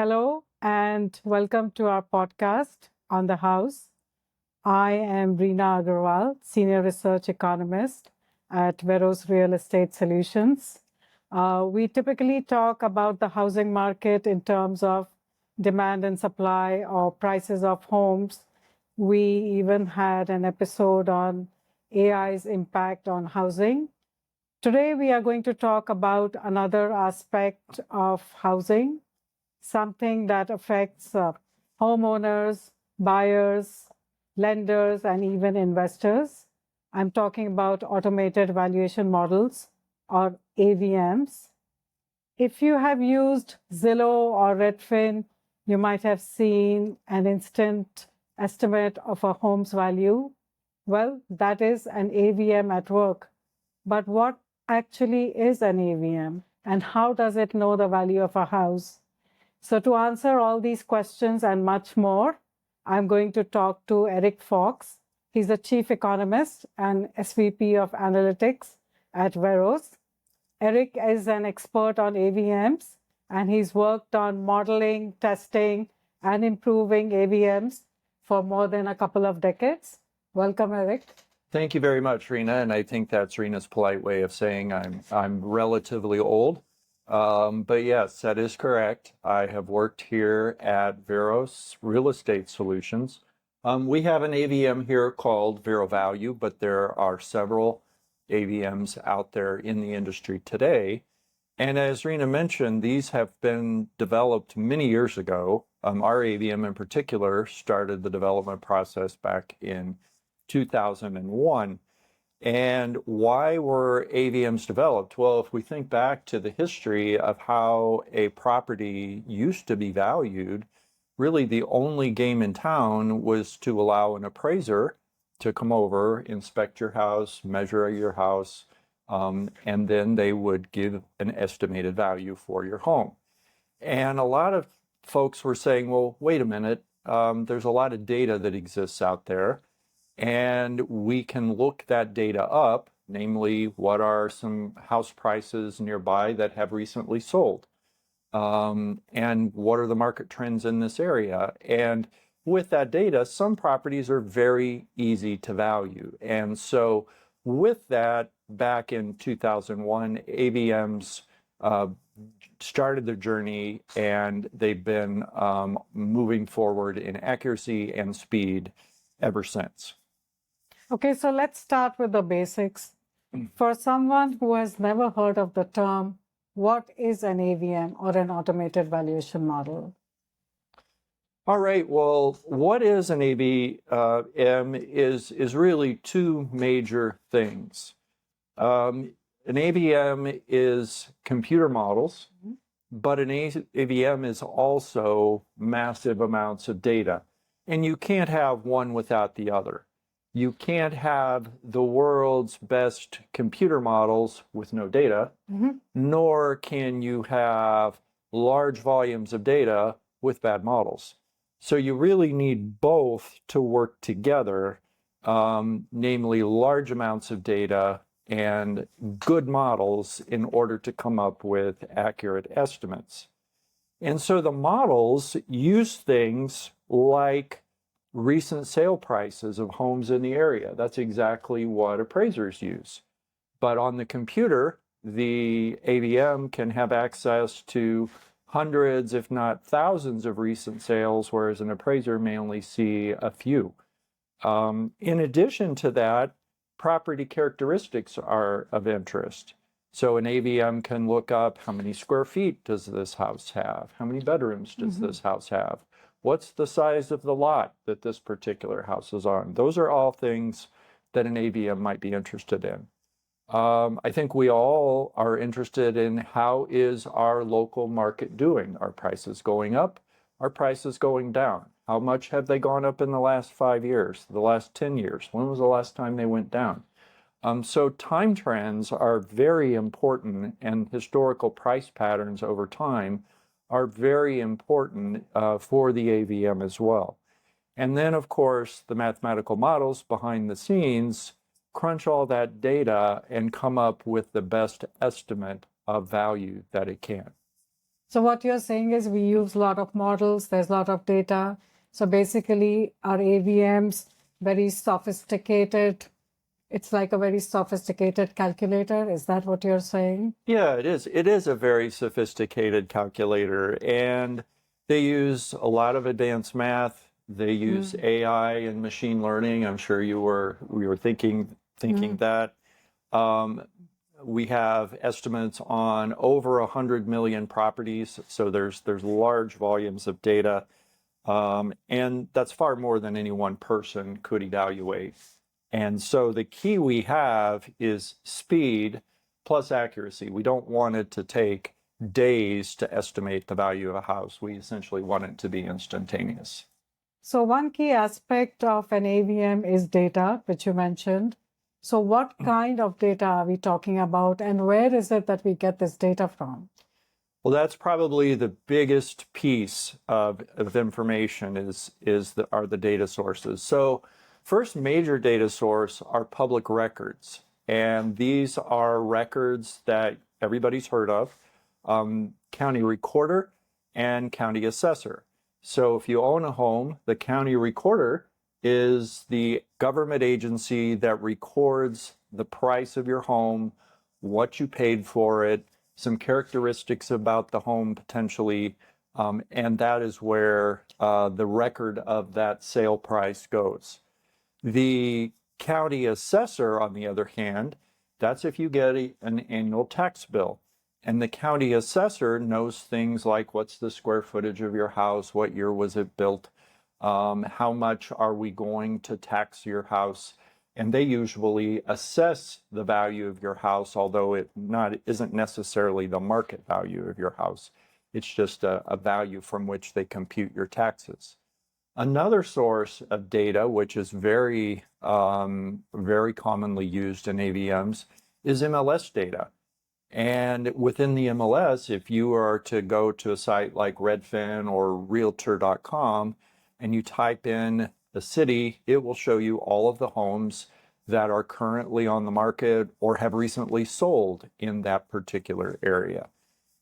Hello and welcome to our podcast on the house. I am Reena Agarwal, Senior Research Economist at Veros Real Estate Solutions. We typically talk about the housing market in terms of demand and supply or prices of homes. We even had an episode on AI's impact on housing. Today, we are going to talk about another aspect of housing, something that affects homeowners, buyers, lenders, and even investors. I'm talking about automated valuation models or AVMs. If you have used Zillow or Redfin, you might have seen an instant estimate of a home's value. Well, that is an AVM at work. But what actually is an AVM and how does it know the value of a house? So to answer all these questions and much more, I'm going to talk to Eric Fox. He's the Chief Economist and SVP of Analytics at Veros. Eric is an expert on AVMs, and he's worked on modeling, testing, and improving AVMs for more than a couple of decades. Welcome, Eric. Thank you very much, Reena, and I think that's Reena's polite way of saying I'm relatively old. But yes, that is correct. I have worked here at Veros Real Estate Solutions. We have an AVM here called Vero Value, but there are several AVMs out there in the industry today. And as Reena mentioned, these have been developed many years ago. Our AVM in particular started the development process back in 2001. And why were AVMs developed? Well, if we think back to the history of how a property used to be valued, really the only game in town was to allow an appraiser to come over, inspect your house, measure your house, and then they would give an estimated value for your home. And a lot of folks were saying, well, wait a minute, there's a lot of data that exists out there. And we can look that data up, namely, what are some house prices nearby that have recently sold? And what are the market trends in this area? And with that data, some properties are very easy to value. And so with that, back in 2001, AVMs started their journey, and they've been moving forward in accuracy and speed ever since. Okay, so let's start with the basics. For someone who has never heard of the term, what is an AVM or an automated valuation model? All right, well, what is an AVM is really two major things. An AVM is computer models, but an AVM is also massive amounts of data. And you can't have one without the other. You can't have the world's best computer models with no data, nor can you have large volumes of data with bad models. So you really need both to work together, namely large amounts of data and good models in order to come up with accurate estimates. And so the models use things like recent sale prices of homes in the area. That's exactly what appraisers use. But on the computer, the AVM can have access to hundreds, if not thousands, of recent sales, whereas an appraiser may only see a few. In addition to that, property characteristics are of interest. So an AVM can look up how many square feet does this house have? How many bedrooms does this house have? What's the size of the lot that this particular house is on? Those are all things that an AVM might be interested in. I think we all are interested in how is our local market doing? Are prices going up? Are prices going down? How much have they gone up in the last 5 years, the last 10 years? When was the last time they went down? So time trends are very important, and historical price patterns over time are very important for the AVM as well. And then, of course, the mathematical models behind the scenes crunch all that data and come up with the best estimate of value that it can. So what you're saying is we use a lot of models, there's a lot of data. So basically our AVMs, very sophisticated, it's like a very sophisticated calculator. Is that what you're saying? Yeah, it is. It is a very sophisticated calculator, and they use a lot of advanced math. They use AI and machine learning. I'm sure we were thinking that. We have estimates on over 100 million properties, so there's large volumes of data, and that's far more than any one person could evaluate. And so the key we have is speed plus accuracy. We don't want it to take days to estimate the value of a house. We essentially want it to be instantaneous. So one key aspect of an AVM is data, which you mentioned. So what kind of data are we talking about, and where is it that we get this data from? Well, that's probably the biggest piece of information are the data sources. So first major data source are public records. And these are records that everybody's heard of, county recorder and county assessor. So if you own a home, the county recorder is the government agency that records the price of your home, what you paid for it, some characteristics about the home potentially, and that is where the record of that sale price goes. The county assessor, on the other hand, that's if you get an annual tax bill. And the county assessor knows things like what's the square footage of your house, what year was it built, how much are we going to tax your house, and they usually assess the value of your house, although it isn't necessarily the market value of your house. It's just a value from which they compute your taxes. Another source of data, which is very commonly used in AVMs, is MLS data. And within the MLS, if you are to go to a site like Redfin or Realtor.com and you type in the city, it will show you all of the homes that are currently on the market or have recently sold in that particular area.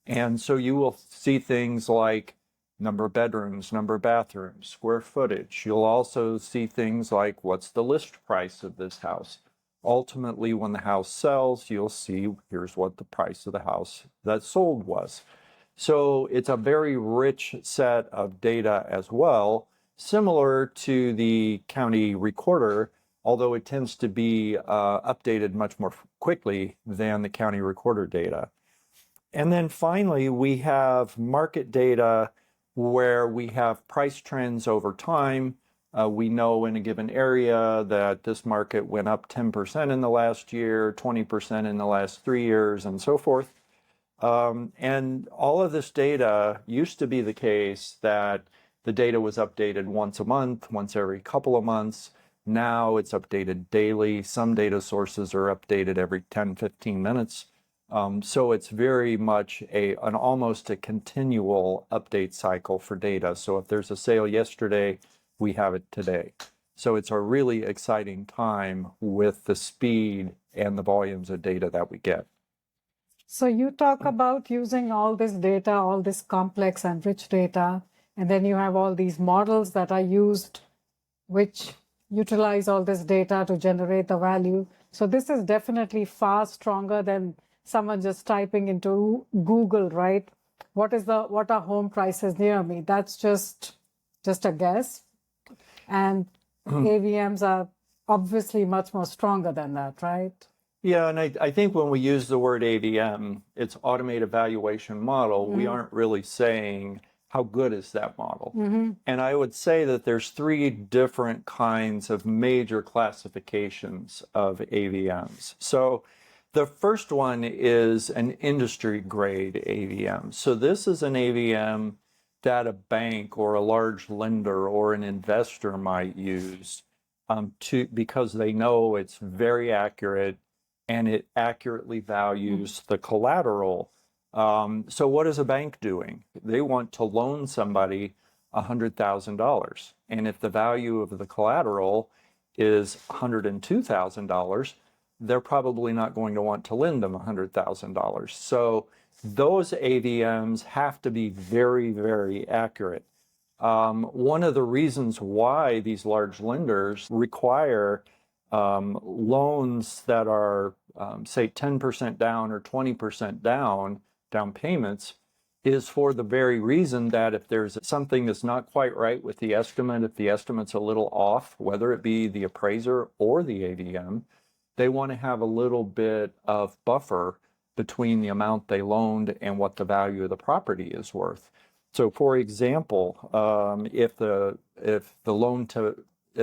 And so you will see things like number of bedrooms, number of bathrooms, square footage. You'll also see things like what's the list price of this house. Ultimately, when the house sells, you'll see here's what the price of the house that sold was. So it's a very rich set of data as well, similar to the county recorder, although it tends to be updated much more quickly than the county recorder data. And then finally, we have market data where we have price trends over time. We know in a given area that this market went up 10% in the last year, 20% in the last 3 years, and so forth. And all of this data used to be the case that the data was updated once a month, once every couple of months. Now it's updated daily. Some data sources are updated every 10, 15 minutes. So it's very much almost a continual update cycle for data. So if there's a sale yesterday, we have it today. So it's a really exciting time with the speed and the volumes of data that we get. So you talk about using all this data, all this complex and rich data, and then you have all these models that are used, which utilize all this data to generate the value. So this is definitely far stronger than someone just typing into Google, right? What are home prices near me? That's just a guess. And AVMs are obviously much more stronger than that, right? Yeah, and I think when we use the word AVM, it's Automated Valuation Model, we aren't really saying how good is that model. And I would say that there's 3 different kinds of major classifications of AVMs. So the first one is an industry grade AVM. So this is an AVM that a bank or a large lender or an investor might use because they know it's very accurate and it accurately values the collateral. So what is a bank doing? They want to loan somebody $100,000. And if the value of the collateral is $102,000, they're probably not going to want to lend them $100,000. So those AVMs have to be very, very accurate. One of the reasons why these large lenders require loans that are, say, 10% down or 20% down payments, is for the very reason that if there's something that's not quite right with the estimate, if the estimate's a little off, whether it be the appraiser or the AVM, they want to have a little bit of buffer between the amount they loaned and what the value of the property is worth. So, for example, if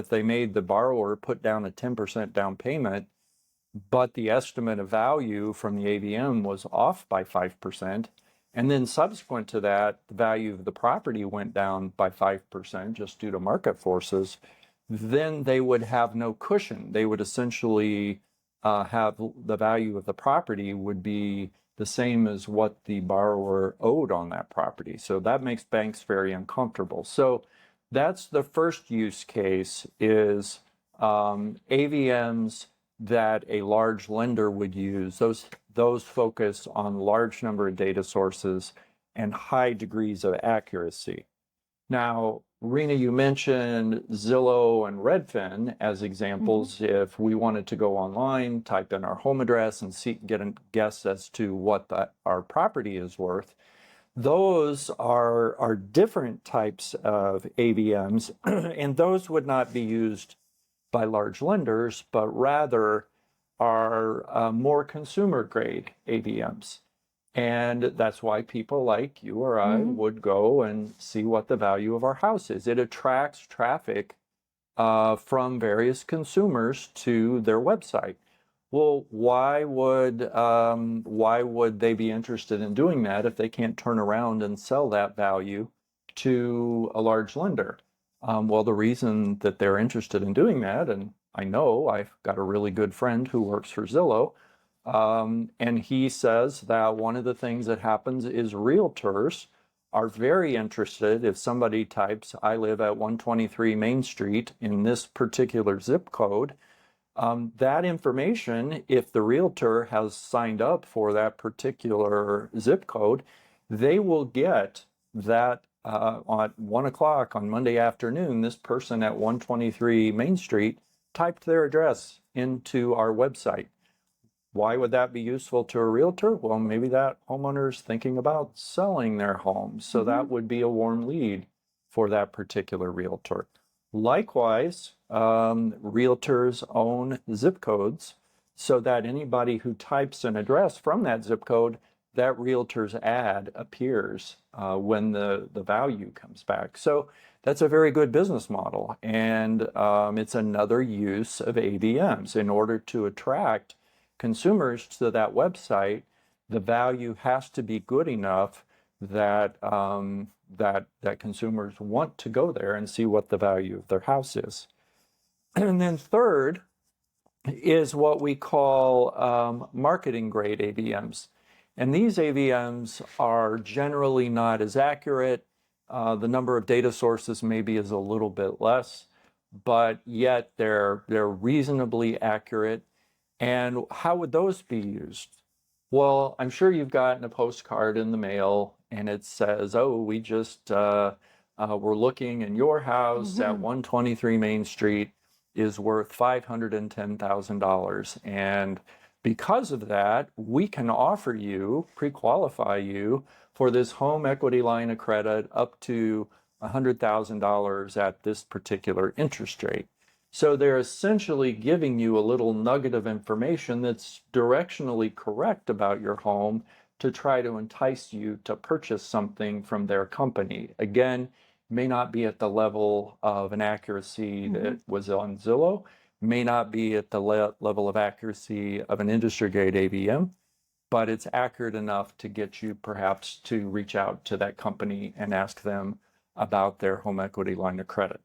they made the borrower put down a 10% down payment, but the estimate of value from the AVM was off by 5%, and then subsequent to that, the value of the property went down by 5% just due to market forces, then they would have no cushion. They would essentially have the value of the property would be the same as what the borrower owed on that property. So that makes banks very uncomfortable. So that's the first use case, is AVMs that a large lender would use. Those focus on large number of data sources and high degrees of accuracy. Now, Rena, you mentioned Zillow and Redfin as examples. If we wanted to go online, type in our home address and get a guess as to what our property is worth, those are different types of AVMs, and those would not be used by large lenders, but rather are more consumer grade AVMs. And that's why people like you or I would go and see what the value of our house is. It attracts traffic from various consumers to their website. Well, why would they be interested in doing that if they can't turn around and sell that value to a large lender? Well, the reason that they're interested in doing that, and I know I've got a really good friend who works for Zillow, and he says that one of the things that happens is realtors are very interested. If somebody types, I live at 123 Main Street in this particular zip code, that information, if the realtor has signed up for that particular zip code, they will get that at 1 o'clock on Monday afternoon. This person at 123 Main Street typed their address into our website. Why would that be useful to a realtor? Well, maybe that homeowner is thinking about selling their home. So that would be a warm lead for that particular realtor. Likewise, realtors own zip codes so that anybody who types an address from that zip code, that realtor's ad appears when the value comes back. So that's a very good business model. And it's another use of AVMs. In order to attract consumers to that website, the value has to be good enough that that consumers want to go there and see what the value of their house is. And then third is what we call marketing grade AVMs. And these AVMs are generally not as accurate. The number of data sources maybe is a little bit less, but yet they're reasonably accurate. And how would those be used? Well, I'm sure you've gotten a postcard in the mail and it says, oh, we just we're looking, and your house at 123 Main Street is worth $510,000. And because of that, we can offer you, pre-qualify you for this home equity line of credit up to $100,000 at this particular interest rate. So they're essentially giving you a little nugget of information that's directionally correct about your home to try to entice you to purchase something from their company. Again, may not be at the level of an accuracy that was on Zillow, may not be at the level of accuracy of an industry grade AVM, but it's accurate enough to get you perhaps to reach out to that company and ask them about their home equity line of credit.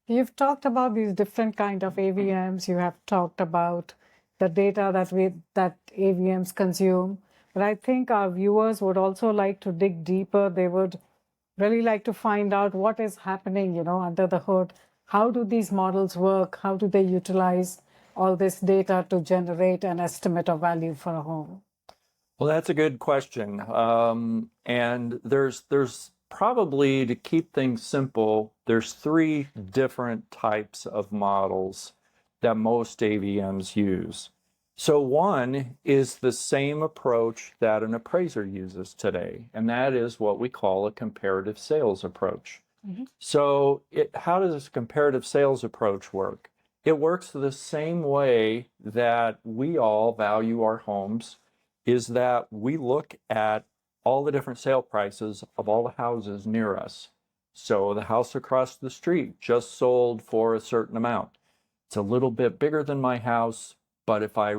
You've talked about these different kind of AVMs. You have talked about the data that AVMs consume. But I think our viewers would also like to dig deeper. They would really like to find out what is happening, under the hood. How do these models work? How do they utilize all this data to generate an estimate of value for a home? Well, that's a good question. And there's probably, to keep things simple, there's three different types of models that most AVMs use. So one is the same approach that an appraiser uses today, and that is what we call a comparative sales approach. So how does this comparative sales approach work? It works the same way that we all value our homes, is that we look at all the different sale prices of all the houses near us. So the house across the street just sold for a certain amount. It's a little bit bigger than my house, but if I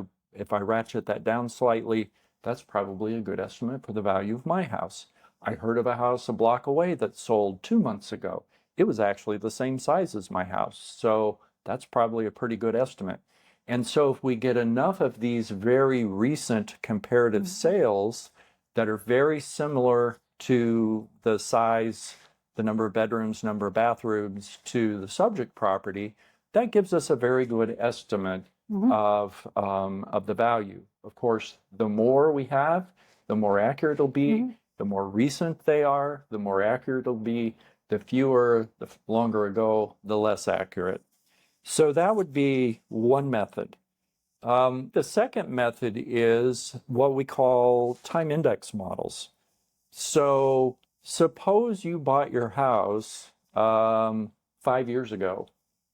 ratchet that down slightly, that's probably a good estimate for the value of my house. I heard of a house a block away that sold 2 months ago. It was actually the same size as my house, so that's probably a pretty good estimate. And so if we get enough of these very recent comparative sales that are very similar to the size, the number of bedrooms, number of bathrooms to the subject property, that gives us a very good estimate of the value. Of course, the more we have, the more accurate it'll be. The more recent they are, the more accurate it'll be. The fewer, the longer ago, the less accurate. So that would be one method. The second method is what we call time index models. So suppose you bought your house 5 years ago,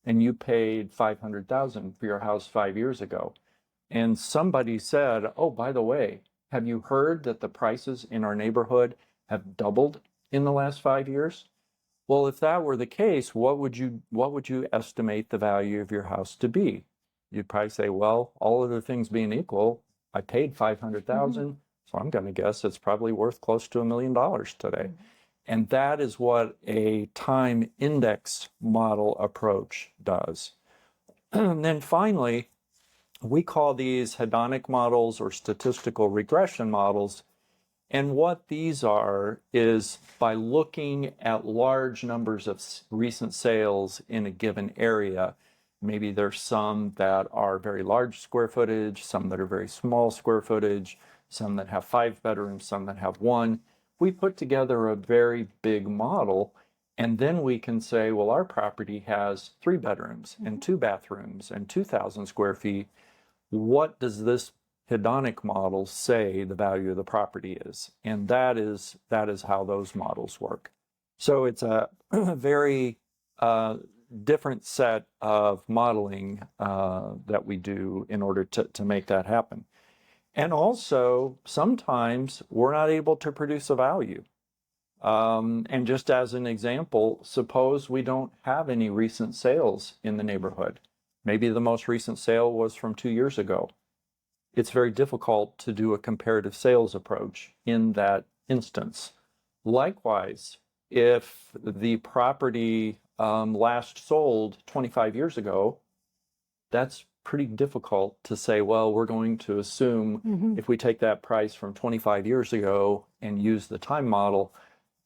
and you paid $500,000 for your house 5 years ago. And somebody said, oh, by the way, have you heard that the prices in our neighborhood have doubled in the last 5 years? Well, if that were the case, what would you estimate the value of your house to be? You'd probably say, well, all other things being equal, I paid $500,000, so I'm going to guess it's probably worth close to $1 million today. And that is what a time index model approach does. And then finally, we call these hedonic models or statistical regression models. And what these are is by looking at large numbers of recent sales in a given area. Maybe there's some that are very large square footage, some that are very small square footage, some that have 5 bedrooms, some that have 1. We put together a very big model, and then we can say, well, our property has 3 bedrooms and 2 bathrooms and 2,000 square feet. What does this hedonic model say the value of the property is? And that is how those models work. So it's a very different set of modeling that we do in order to make that happen. And also, sometimes we're not able to produce a value. And just as an example, suppose we don't have any recent sales in the neighborhood. Maybe the most recent sale was from 2 years ago. It's very difficult to do a comparative sales approach in that instance. Likewise, if the property last sold 25 years ago, that's pretty difficult to say, well, we're going to assume if we take that price from 25 years ago and use the time model,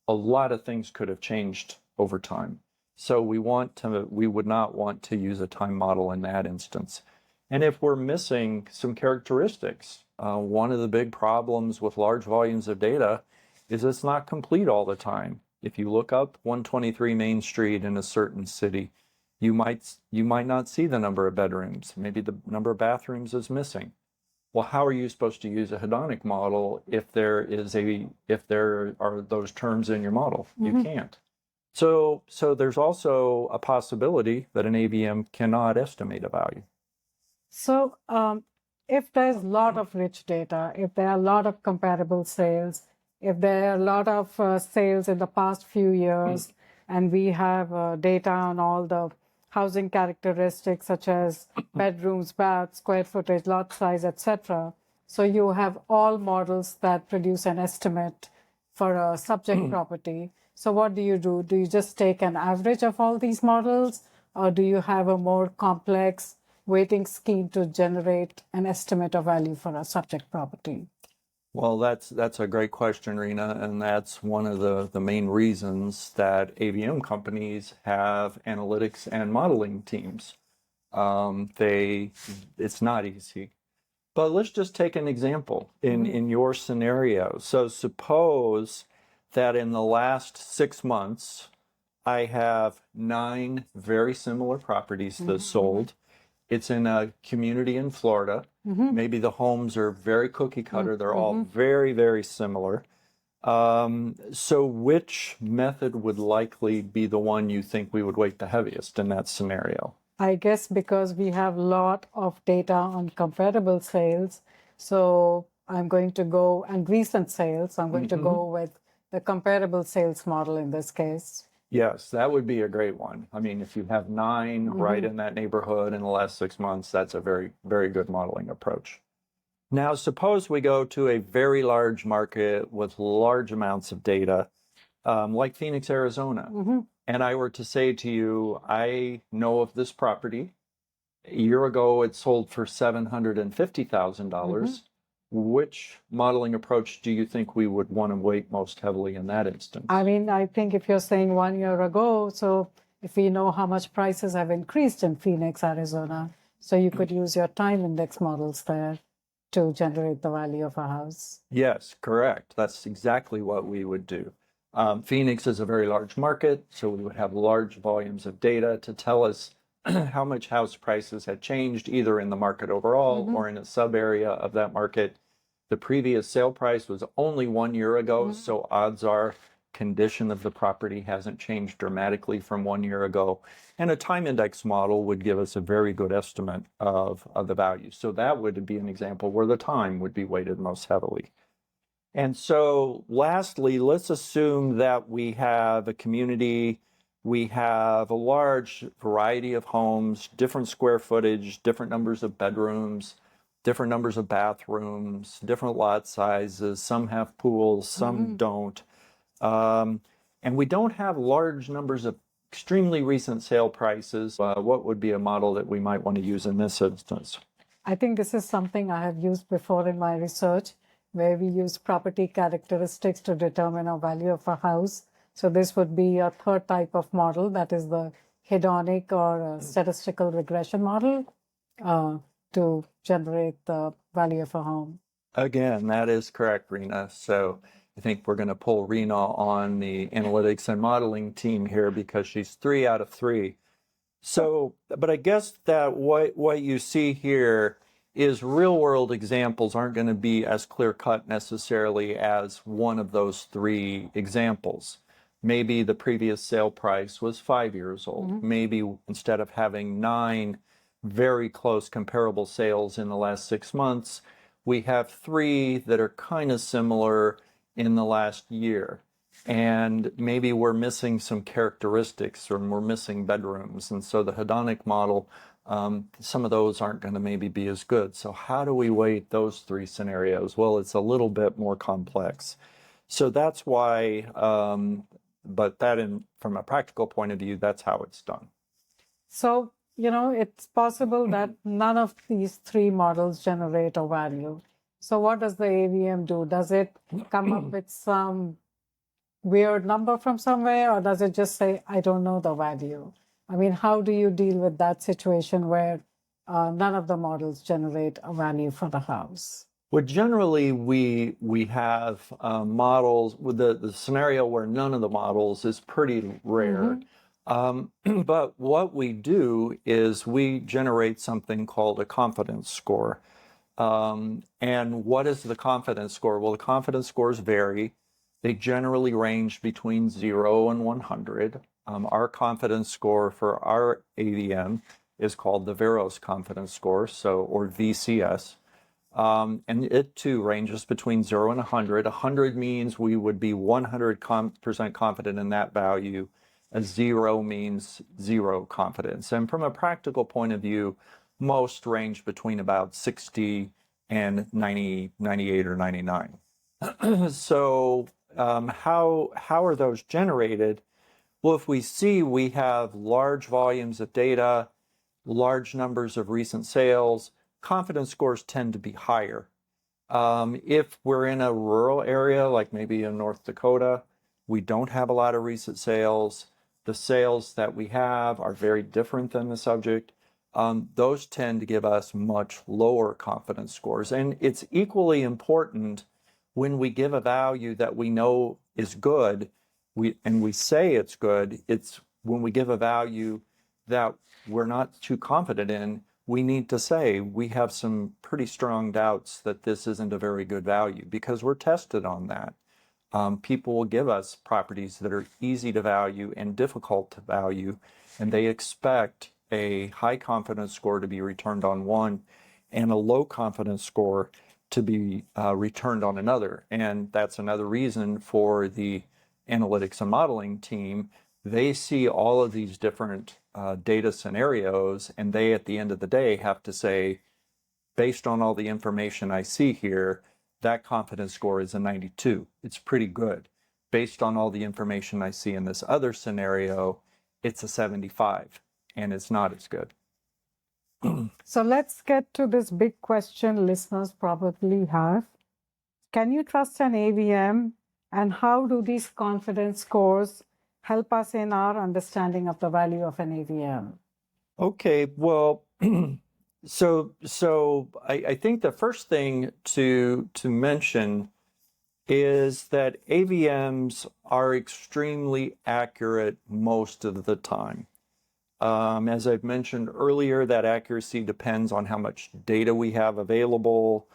a lot of things could have changed over time. So we would not want to use a time model in that instance. And if we're missing some characteristics, one of the big problems with large volumes of data is it's not complete all the time. If you look up 123 Main Street in a certain city, you might not see the number of bedrooms. Maybe the number of bathrooms is missing. Well, how are you supposed to use a hedonic model if there are those terms in your model? You can't. So there's also a possibility that an AVM cannot estimate a value. So if there's a lot of rich data, if there are a lot of comparable sales, if there are a lot of sales in the past few years, and we have data on all the housing characteristics such as bedrooms, baths, square footage, lot size, etc. So you have all models that produce an estimate for a subject property. So what do? Do you just take an average of all these models, or do you have a more complex weighting scheme to generate an estimate of value for a subject property? Well, that's a great question, Rena, and that's one of the main reasons that AVM companies have analytics and modeling teams. It's not easy. But let's just take an example in your scenario. So suppose that in the last 6 months, I have 9 very similar properties that sold. It's in a community in Florida. Maybe the homes are very cookie cutter. They're all very, very similar. So which method would likely be the one you think we would weight the heaviest in that scenario? I guess because we have a lot of data on comparable sales, so I'm going to go, and recent sales, I'm going to go with the comparable sales model in this case. Yes, that would be a great one. I mean, if you have 9 right in that neighborhood in the last 6 months, that's a very, very good modeling approach. Now, suppose we go to a very large market with large amounts of data, like Phoenix, Arizona. And I were to say to you, I know of this property. A year ago, it sold for $750,000. Which modeling approach do you think we would want to weight most heavily in that instance? I mean, I think if you're saying 1 year ago, so if we know how much prices have increased in Phoenix, Arizona, so you could use your time index models there to generate the value of a house. Yes, correct. That's exactly what we would do. Phoenix is a very large market, so we would have large volumes of data to tell us how much house prices had changed either in the market overall or in a sub area of that market. The previous sale price was only 1 year ago, so odds are condition of the property hasn't changed dramatically from 1 year ago. And a time index model would give us a very good estimate of the value. So that would be an example where the time would be weighted most heavily. And so lastly, let's assume that we have a community, we have a large variety of homes, different square footage, different numbers of bedrooms, different numbers of bathrooms, different lot sizes. Some have pools, some don't. And we don't have large numbers of extremely recent sale prices. What would be a model that we might want to use in this instance? I think this is something I have used before in my research, where we use property characteristics to determine a value of a house. So this would be a third type of model, that is the hedonic or statistical regression model to generate the value of a home. Again, that is correct, Rena. So I think we're going to pull Rena on the analytics and modeling team here because she's 3 out of 3. So, but I guess that what you see here is real world examples aren't going to be as clear cut necessarily as one of those 3 examples. Maybe the previous sale price was 5 years old. Maybe instead of having 9 very close comparable sales in the last 6 months, we have 3 that are kind of similar in the last year. And maybe we're missing some characteristics or we're missing bedrooms. And so the hedonic model, some of those aren't going to maybe be as good. So how do we weight those 3 scenarios? Well, it's a little bit more complex. So that's why, but from a practical point of view, that's how it's done. So, it's possible that none of these 3 models generate a value. So what does the AVM do? Does it come up with some weird number from somewhere, or does it just say, I don't know the value? I mean, how do you deal with that situation where none of the models generate a value for the house? Well, generally, we have models with the scenario where none of the models is pretty rare. But what we do is we generate something called a confidence score. And what is the confidence score? Well, the confidence scores vary. They generally range between 0 and 100. Our confidence score for our AVM is called the Veros confidence score, or VCS. And it too ranges between 0 and 100. 100 means we would be 100% confident in that value. A 0 means 0 confidence. And from a practical point of view, most range between about 60 and 90, 98 or 99. So how are those generated? Well, if we see we have large volumes of data, large numbers of recent sales, confidence scores tend to be higher. If we're in a rural area, like maybe in North Dakota, we don't have a lot of recent sales. The sales that we have are very different than the subject. those tend to give us much lower confidence scores. And it's equally important when we give a value that we know is good, we say it's good, it's when we give a value that we're not too confident in, we need to say we have some pretty strong doubts that this isn't a very good value, because we're tested on that. People will give us properties that are easy to value and difficult to value, and they expect a high confidence score to be returned on one and a low confidence score to be returned on another. And that's another reason for the analytics and modeling team. They see all of these different data scenarios, and they, at the end of the day, have to say, based on all the information I see here, that confidence score is a 92. It's pretty good. Based on all the information I see in this other scenario, it's a 75, and it's not as good. So let's get to this big question listeners probably have. Can you trust an AVM, and how do these confidence scores help us in our understanding of the value of an AVM? Okay, well, so I think the first thing to mention is that AVMs are extremely accurate most of the time. As I've mentioned earlier, that accuracy depends on how much data we have available,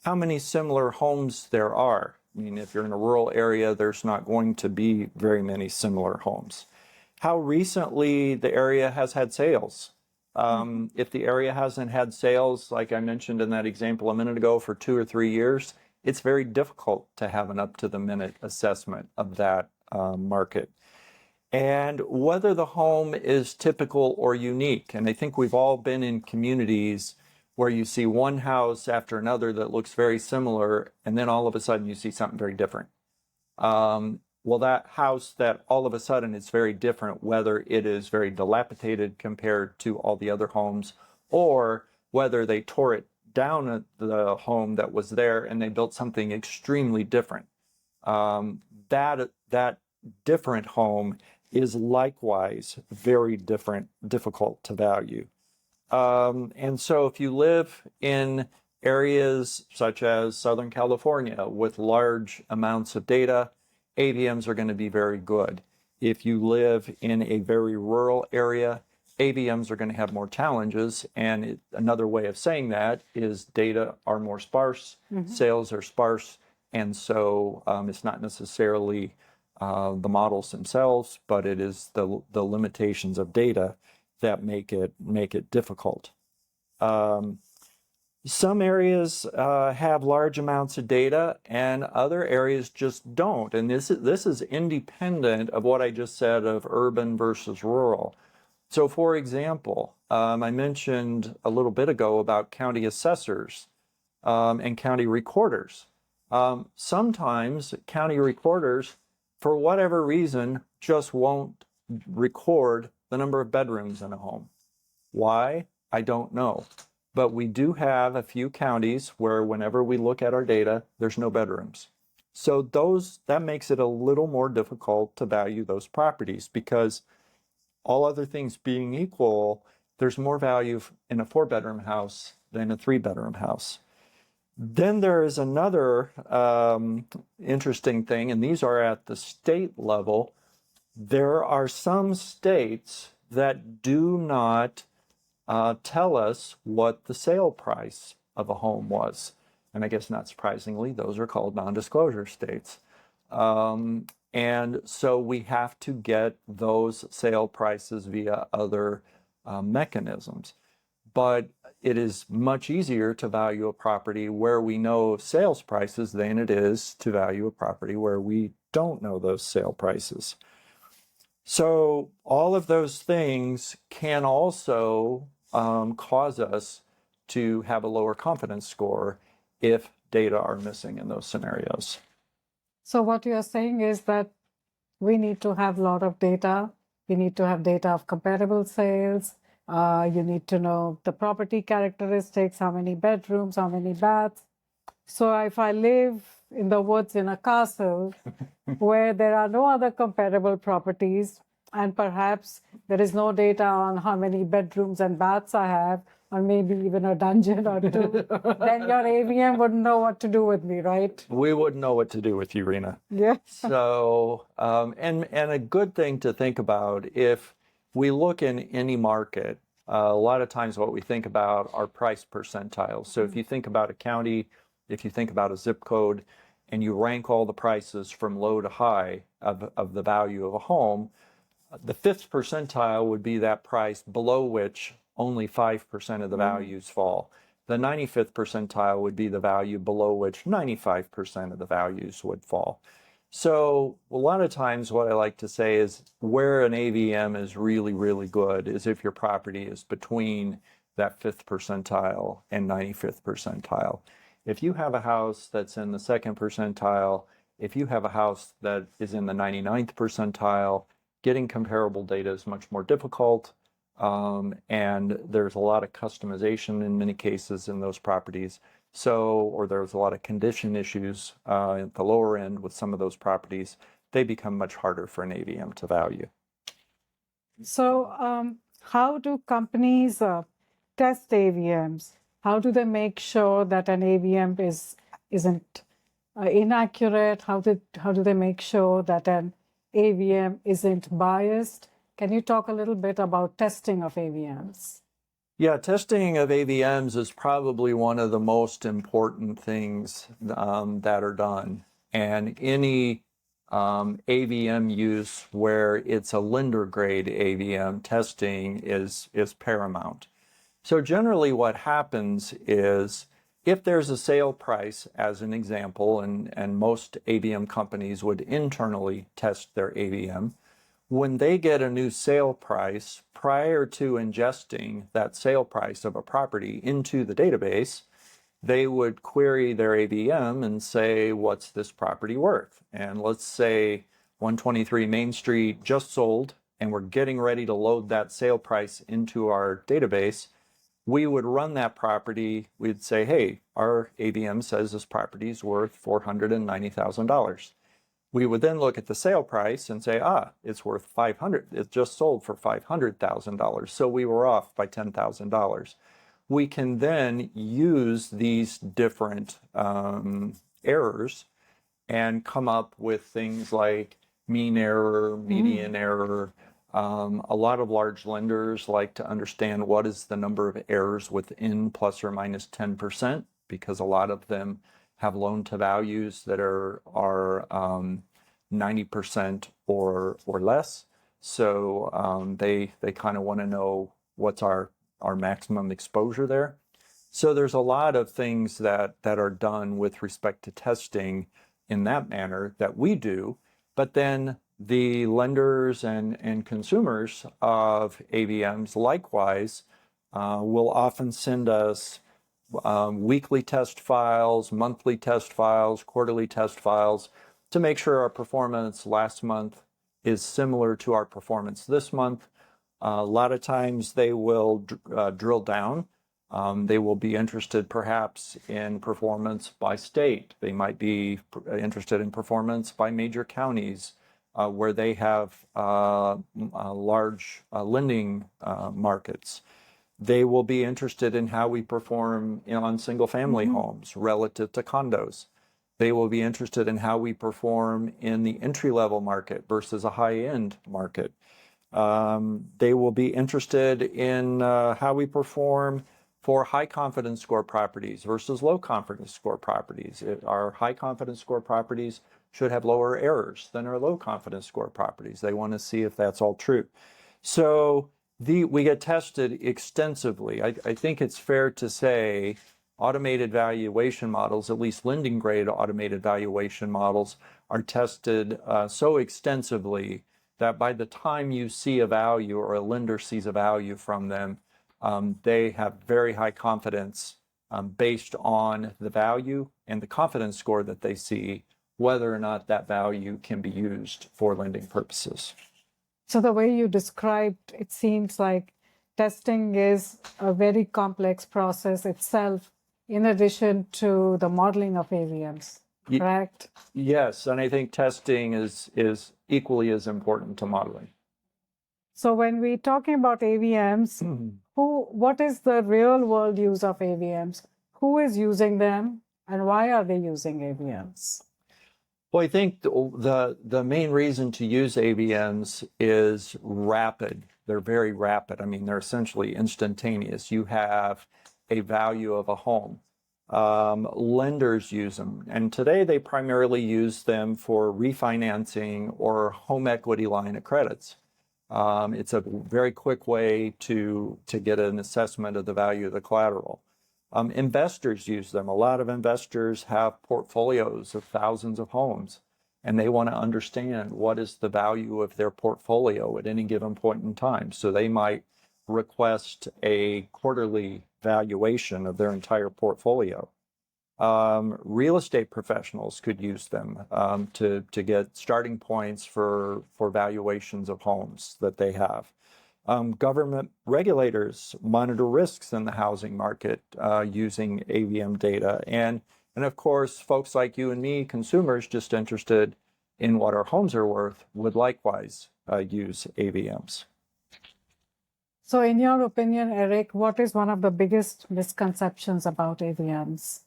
how many similar homes there are. I mean, if you're in a rural area, there's not going to be very many similar homes. How recently the area has had sales. If the area hasn't had sales, like I mentioned in that example a minute ago, for 2 or 3 years, it's very difficult to have an up-to-the-minute assessment of that market. And whether the home is typical or unique. And I think we've all been in communities where you see one house after another that looks very similar, and then all of a sudden you see something very different. Well, that house that all of a sudden is very different, whether it is very dilapidated compared to all the other homes, or whether they tore it down at the home that was there and they built something extremely different. That different home is likewise very difficult to value. And so if you live in areas such as Southern California with large amounts of data, AVMs are going to be very good. If you live in a very rural area, AVMs are going to have more challenges. And another way of saying that is data are more sparse, sales are sparse, and so it's not necessarily the models themselves, but it is the limitations of data that make it difficult. Some areas have large amounts of data, and other areas just don't. And this is independent of what I just said of urban versus rural. So, for example, I mentioned a little bit ago about county assessors and county recorders. Sometimes county recorders, for whatever reason, just won't record the number of bedrooms in a home. Why? I don't know. But we do have a few counties where whenever we look at our data, there's no bedrooms. So that makes it a little more difficult to value those properties, because all other things being equal, there's more value in a 4-bedroom house than a 3-bedroom house. Then there is another interesting thing, and these are at the state level. There are some states that do not tell us what the sale price of a home was. And I guess not surprisingly, those are called non-disclosure states. And so we have to get those sale prices via other mechanisms. But it is much easier to value a property where we know sales prices than it is to value a property where we don't know those sale prices. So all of those things can also cause us to have a lower confidence score if data are missing in those scenarios. So what you're saying is that we need to have a lot of data. We need to have data of comparable sales. You need to know the property characteristics, how many bedrooms, how many baths. So if I live in the woods in a castle where there are no other comparable properties, and perhaps there is no data on how many bedrooms and baths I have, or maybe even a dungeon or two, then your AVM wouldn't know what to do with me, right? We wouldn't know what to do with you, Rena. Yeah. So, and a good thing to think about, if we look in any market, a lot of times what we think about are price percentiles. So if you think about a county, if you think about a zip code, and you rank all the prices from low to high of the value of a home, the 5th percentile would be that price below which only 5% of the values fall. The 95th percentile would be the value below which 95% of the values would fall. So a lot of times what I like to say is where an AVM is really, really good is if your property is between that 5th percentile and 95th percentile. If you have a house that's in the 2nd percentile, if you have a house that is in the 99th percentile, getting comparable data is much more difficult, and there's a lot of customization in many cases in those properties. Or there's a lot of condition issues at the lower end with some of those properties. They become much harder for an AVM to value. So how do companies test AVMs? How do they make sure that an AVM isn't inaccurate? How do they make sure that an AVM isn't biased? Can you talk a little bit about testing of AVMs? Yeah, testing of AVMs is probably one of the most important things that are done. And any AVM use where it's a lender grade AVM, testing is paramount. So generally what happens is if there's a sale price, as an example, and most AVM companies would internally test their AVM, when they get a new sale price, prior to ingesting that sale price of a property into the database, they would query their AVM and say, what's this property worth? And let's say 123 Main Street just sold, and we're getting ready to load that sale price into our database. We would run that property. We'd say, hey, our AVM says this property is worth $490,000. We would then look at the sale price and say, it's worth $500,000. It just sold for $500,000. So we were off by $10,000. We can then use these different errors and come up with things like mean error, median error. A lot of large lenders like to understand what is the number of errors within plus or minus 10%, because a lot of them have loan to values that are 90% or less. So they kind of want to know what's our maximum exposure there. So there's a lot of things that are done with respect to testing in that manner that we do, but then the lenders and consumers of AVMs likewise will often send us weekly test files, monthly test files, quarterly test files to make sure our performance last month is similar to our performance this month. A lot of times they will drill down. They will be interested perhaps in performance by state. They might be interested in performance by major counties where they have large lending markets. They will be interested in how we perform on single-family homes relative to condos. They will be interested in how we perform in the entry-level market versus a high-end market. They will be interested in how we perform for high confidence score properties versus low confidence score properties. Our high confidence score properties should have lower errors than our low confidence score properties. They want to see if that's all true. So we get tested extensively. I think it's fair to say automated valuation models, at least lending grade automated valuation models, are tested so extensively that by the time you see a value or a lender sees a value from them, they have very high confidence based on the value and the confidence score that they see, whether or not that value can be used for lending purposes. So the way you described, it seems like testing is a very complex process itself, in addition to the modeling of AVMs, correct? Yes, and I think testing is equally as important to modeling. So when we're talking about AVMs, what is the real world use of AVMs? Who is using them and why are they using AVMs? Well, I think the main reason to use AVMs is rapid. They're very rapid. I mean, they're essentially instantaneous. You have a value of a home. Lenders use them, and today they primarily use them for refinancing or home equity line of credits. It's a very quick way to get an assessment of the value of the collateral. Investors use them. A lot of investors have portfolios of thousands of homes, and they want to understand what is the value of their portfolio at any given point in time. So they might request a quarterly valuation of their entire portfolio. Real estate professionals could use them to get starting points for valuations of homes that they have. Government regulators monitor risks in the housing market using AVM data. And of course, folks like you and me, consumers just interested in what our homes are worth, would likewise use AVMs. So in your opinion, Eric, what is one of the biggest misconceptions about AVMs?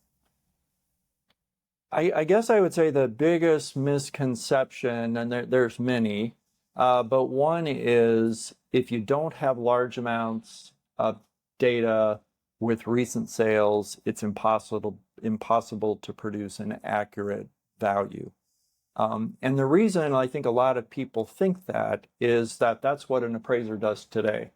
I guess I would say the biggest misconception, and there's many, but one is if you don't have large amounts of data with recent sales, it's impossible to produce an accurate value. And the reason I think a lot of people think that is that that's what an appraiser does today.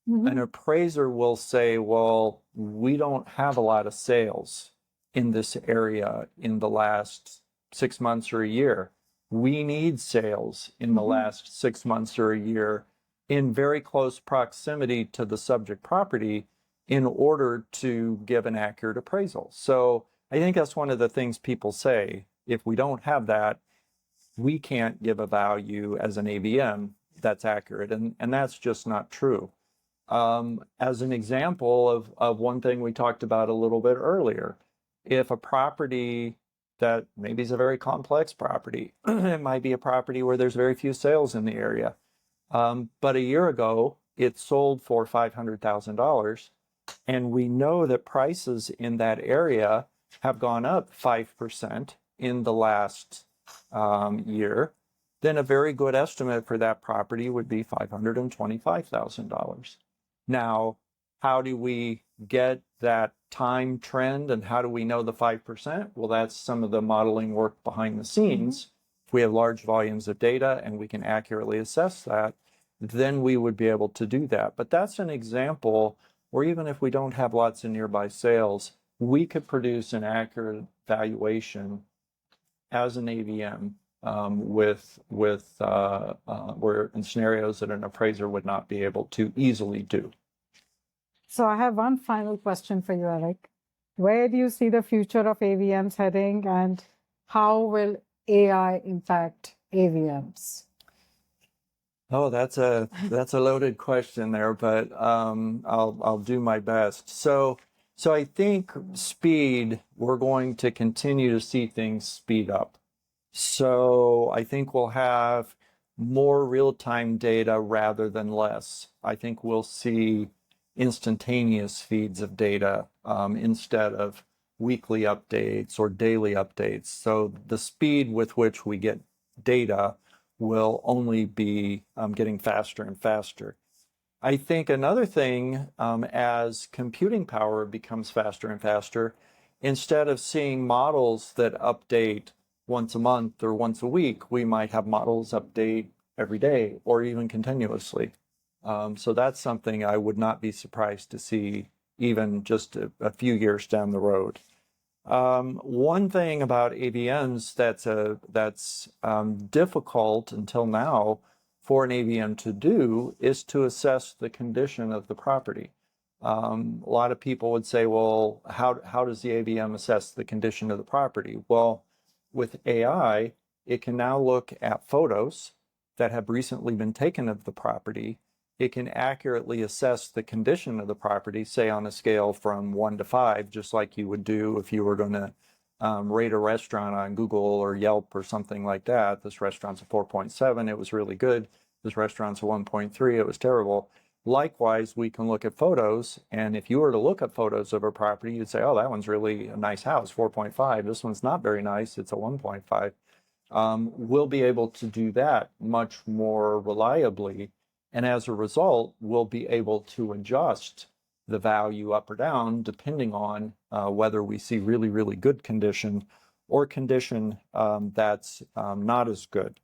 An appraiser will say, well, we don't have a lot of sales in this area in the last 6 months or a year. We need sales in the last 6 months or a year in very close proximity to the subject property in order to give an accurate appraisal. So I think that's one of the things people say. If we don't have that, we can't give a value as an AVM that's accurate. And that's just not true. As an example of one thing we talked about a little bit earlier, if a property that maybe is a very complex property, it might be a property where there's very few sales in the area, but a year ago it sold for $500,000, and we know that prices in that area have gone up 5% in the last year, then a very good estimate for that property would be $525,000. Now, how do we get that time trend and how do we know the 5%? Well, that's some of the modeling work behind the scenes. If we have large volumes of data and we can accurately assess that, then we would be able to do that. But that's an example where even if we don't have lots of nearby sales, we could produce an accurate valuation as an AVM where in scenarios that an appraiser would not be able to easily do. So I have one final question for you, Eric. Where do you see the future of AVMs heading, and how will AI impact AVMs? Oh, that's a loaded question there, but I'll do my best. So I think speed, we're going to continue to see things speed up. So I think we'll have more real-time data rather than less. I think we'll see instantaneous feeds of data instead of weekly updates or daily updates. So the speed with which we get data will only be getting faster and faster. I think another thing, as computing power becomes faster and faster, instead of seeing models that update once a month or once a week, we might have models update every day or even continuously. So that's something I would not be surprised to see even just a few years down the road. One thing about AVMs that's difficult until now for an AVM to do is to assess the condition of the property. A lot of people would say, well, how does the AVM assess the condition of the property? Well, with AI, it can now look at photos that have recently been taken of the property. It can accurately assess the condition of the property, say on a scale from 1 to 5, just like you would do if you were going to rate a restaurant on Google or Yelp or something like that. This restaurant's a 4.7. It was really good. This restaurant's a 1.3, it was terrible. Likewise, we can look at photos, and if you were to look at photos of a property, you'd say, oh, that one's really a nice house, 4.5. This one's not very nice, it's a 1.5. We'll be able to do that much more reliably. And as a result, we'll be able to adjust the value up or down depending on whether we see really, really good condition or condition that's not as good.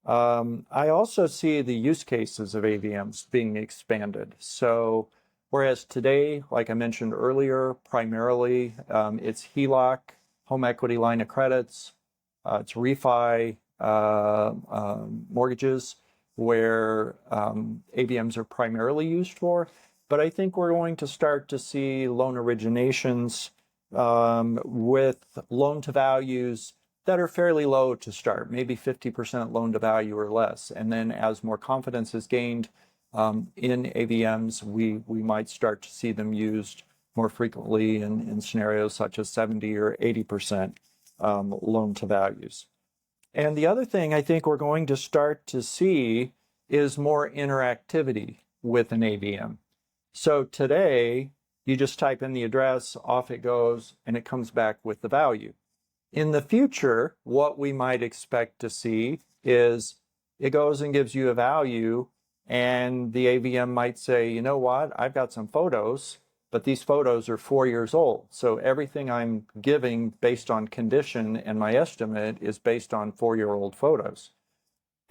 I also see the use cases of AVMs being expanded. So whereas today, like I mentioned earlier, primarily it's HELOC, home equity line of credits, it's refi mortgages where AVMs are primarily used for. But I think we're going to start to see loan originations with loan to values that are fairly low to start, maybe 50% loan to value or less. And then as more confidence is gained in AVMs, we might start to see them used more frequently in scenarios such as 70 or 80% loan to values. And the other thing I think we're going to start to see is more interactivity with an AVM. So today, you just type in the address, off it goes, and it comes back with the value. In the future, what we might expect to see is it goes and gives you a value, and the AVM might say, you know what, I've got some photos, but these photos are 4 years old. So everything I'm giving based on condition and my estimate is based on 4-year-old photos.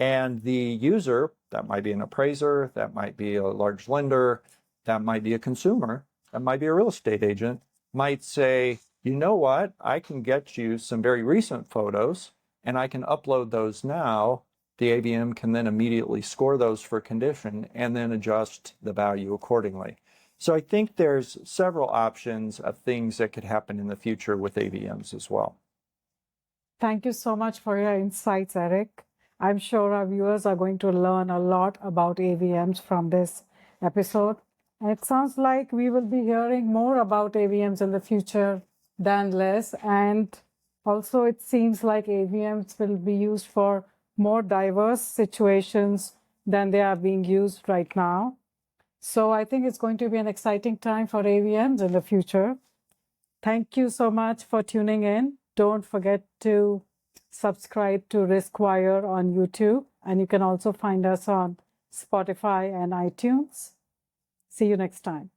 And the user, that might be an appraiser, that might be a large lender, that might be a consumer, that might be a real estate agent, might say, you know what, I can get you some very recent photos and I can upload those now. The AVM can then immediately score those for condition and then adjust the value accordingly. So I think there's several options of things that could happen in the future with AVMs as well. Thank you so much for your insights, Eric. I'm sure our viewers are going to learn a lot about AVMs from this episode. And it sounds like we will be hearing more about AVMs in the future than less. And also it seems like AVMs will be used for more diverse situations than they are being used right now. So I think it's going to be an exciting time for AVMs in the future. Thank you so much for tuning in. Don't forget to subscribe to RiskWire on YouTube, and you can also find us on Spotify and iTunes. See you next time.